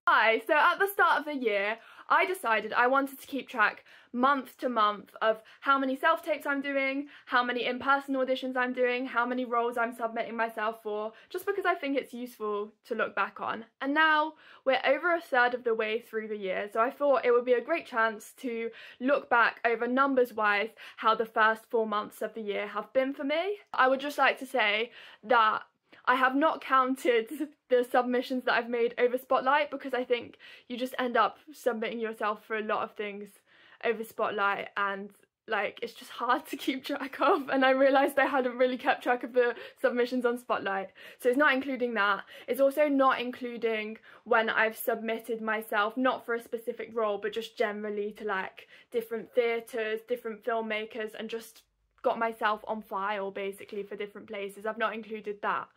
Hi, so at the start of the year, I decided I wanted to keep track month to month of how many self-tapes I'm doing, how many in-person auditions I'm doing, how many roles I'm submitting myself for, just because I think it's useful to look back on. And now we're over a third of the way through the year, so I thought it would be a great chance to look back over numbers-wise how the first 4 months of the year have been for me. I would just like to say that I have not counted the submissions that I've made over Spotlight because I think you just end up submitting yourself for a lot of things over Spotlight and like it's just hard to keep track of, and I realised I hadn't really kept track of the submissions on Spotlight. So it's not including that. It's also not including when I've submitted myself, not for a specific role, but just generally to like different theatres, different filmmakers, and just got myself on file basically for different places. I've not included that.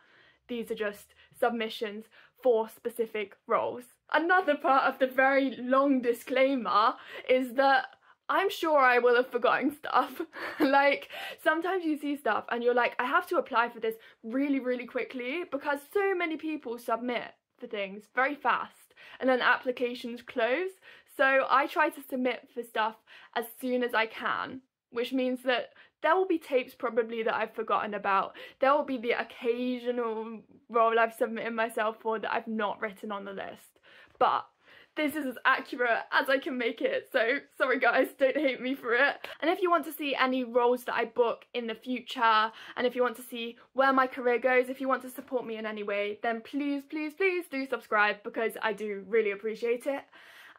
These are just submissions for specific roles. Another part of the very long disclaimer is that I'm sure I will have forgotten stuff. Like, sometimes you see stuff and you're like, I have to apply for this really, really quickly because so many people submit for things very fast and then applications close. So I try to submit for stuff as soon as I can, which means that there will be tapes probably that I've forgotten about. There will be the occasional role I've submitted myself for that I've not written on the list. But this is as accurate as I can make it, so sorry guys, don't hate me for it. And if you want to see any roles that I book in the future, and if you want to see where my career goes, if you want to support me in any way, then please, please, please do subscribe because I do really appreciate it.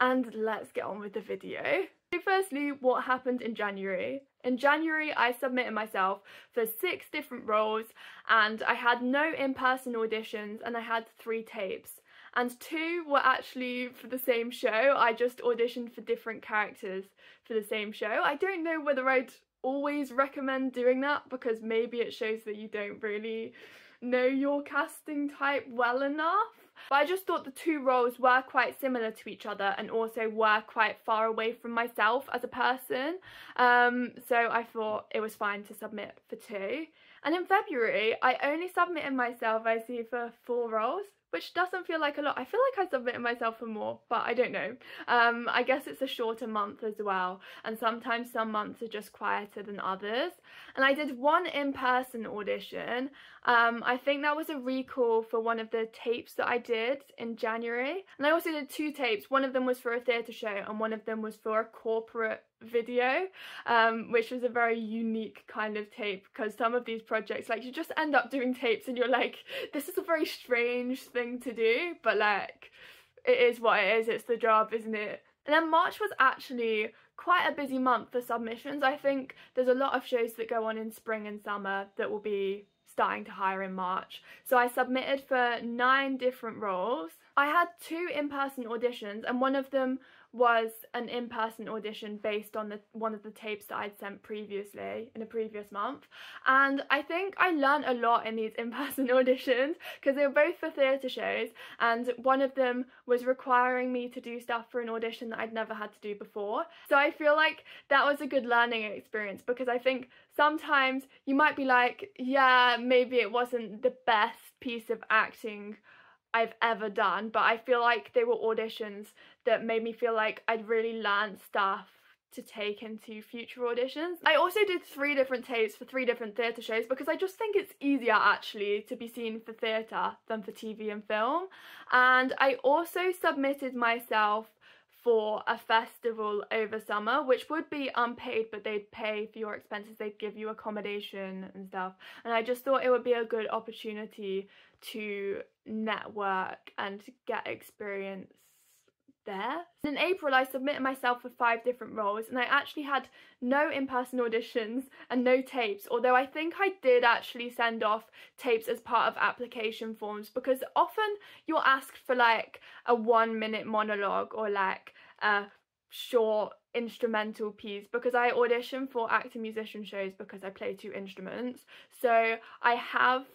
And let's get on with the video. So firstly, what happened in January? In January, I submitted myself for 6 different roles and I had no in-person auditions and I had 3 tapes. And 2 were actually for the same show. I just auditioned for different characters for the same show. I don't know whether I'd always recommend doing that because maybe it shows that you don't really know your casting type well enough. But I just thought the 2 roles were quite similar to each other and also were quite far away from myself as a person. So I thought it was fine to submit for 2. And in February, I only submitted myself, I see, for 4 roles, which doesn't feel like a lot. I feel like I submitted myself for more, but I don't know. I guess it's a shorter month as well, and sometimes some months are just quieter than others. And I did 1 in-person audition. I think that was a recall for one of the tapes that I did in January. And I also did 2 tapes. One of them was for a theatre show and one of them was for a corporate video, which was a very unique kind of tape because some of these projects, like, you just end up doing tapes and you're like, this is a very strange thing to do, but like, it is what it is, it's the job, isn't it? And then March was actually quite a busy month for submissions. I think there's a lot of shows that go on in spring and summer that will be starting to hire in March. So I submitted for 9 different roles. I had 2 in-person auditions and one of them was an in-person audition based on one of the tapes that I'd sent previously in a previous month. And I think I learned a lot in these in-person auditions because they were both for theatre shows and one of them was requiring me to do stuff for an audition that I'd never had to do before. So I feel like that was a good learning experience because I think sometimes you might be like, yeah, maybe it wasn't the best piece of acting I've ever done, but I feel like they were auditions that made me feel like I'd really learned stuff to take into future auditions. I also did 3 different tapes for 3 different theatre shows because I just think it's easier actually to be seen for theatre than for TV and film. And I also submitted myself for a festival over summer, which would be unpaid, but they'd pay for your expenses, they'd give you accommodation and stuff. And I just thought it would be a good opportunity to network and get experience there. In April, I submitted myself for 5 different roles and I actually had no in-person auditions and no tapes, although I think I did actually send off tapes as part of application forms because often you're asked for like a 1-minute monologue or like a short instrumental piece because I audition for actor musician shows because I play 2 instruments. So I have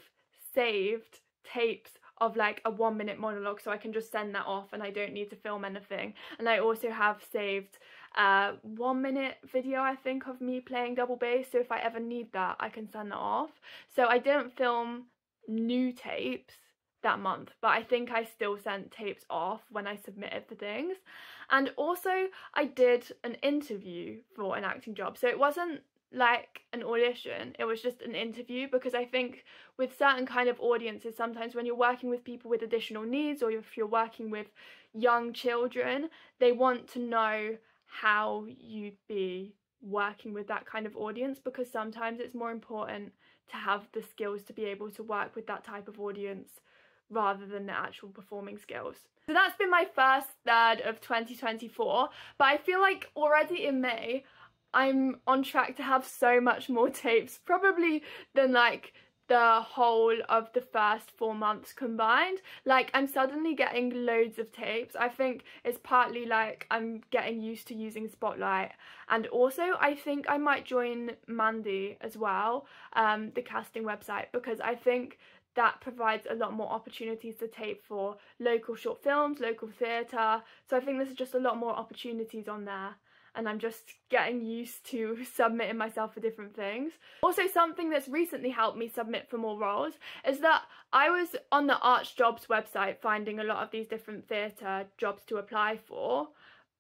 saved tapes of like a 1-minute monologue so I can just send that off and I don't need to film anything. And I also have saved a 1-minute video, I think, of me playing double bass, so if I ever need that I can send that off. So I didn't film new tapes, that month, but I think I still sent tapes off when I submitted for things. And also I did an interview for an acting job, so it wasn't like an audition, it was just an interview, because I think with certain kind of audiences, sometimes when you're working with people with additional needs, or if you're working with young children, they want to know how you'd be working with that kind of audience, because sometimes it's more important to have the skills to be able to work with that type of audience rather than the actual performing skills. So that's been my first third of 2024, but I feel like already in May I'm on track to have so much more tapes, probably than like the whole of the first 4 months combined. Like, I'm suddenly getting loads of tapes. I think it's partly like I'm getting used to using Spotlight, and also I think I might join Mandy as well, the casting website, because I think that provides a lot more opportunities to tape for local short films, local theatre. So I think there's just a lot more opportunities on there, and I'm just getting used to submitting myself for different things. Also, something that's recently helped me submit for more roles is that I was on the Arts Jobs website finding a lot of these different theatre jobs to apply for,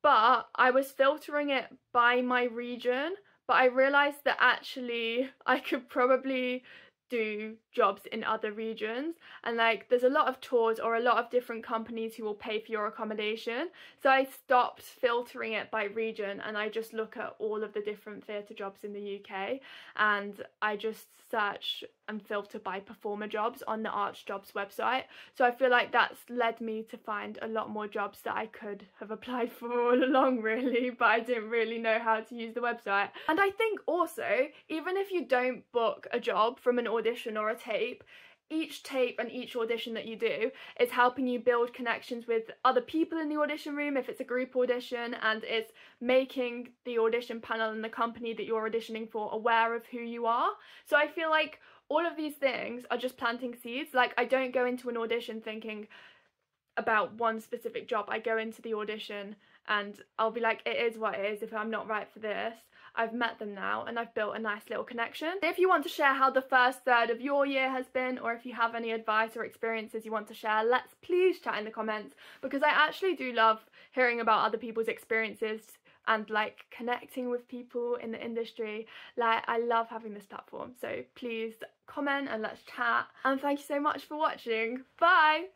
but I was filtering it by my region, but I realised that actually I could probably do jobs in other regions, and like there's a lot of tours or a lot of different companies who will pay for your accommodation, so I stopped filtering it by region and I just look at all of the different theatre jobs in the UK, and I just search and filter by performer jobs on the Arts Jobs website. So I feel like that's led me to find a lot more jobs that I could have applied for all along really, but I didn't really know how to use the website. And I think also, even if you don't book a job from an audition or a tape, each tape and each audition that you do is helping you build connections with other people in the audition room if it's a group audition, and it's making the audition panel and the company that you're auditioning for aware of who you are. So I feel like all of these things are just planting seeds. Like, I don't go into an audition thinking about one specific job. I go into the audition and I'll be like, it is what it is. If I'm not right for this, I've met them now and I've built a nice little connection. If you want to share how the first third of your year has been, or if you have any advice or experiences you want to share, let's please chat in the comments, because I actually do love hearing about other people's experiences and like connecting with people in the industry. Like, I love having this platform, so please comment and let's chat, and thank you so much for watching. Bye.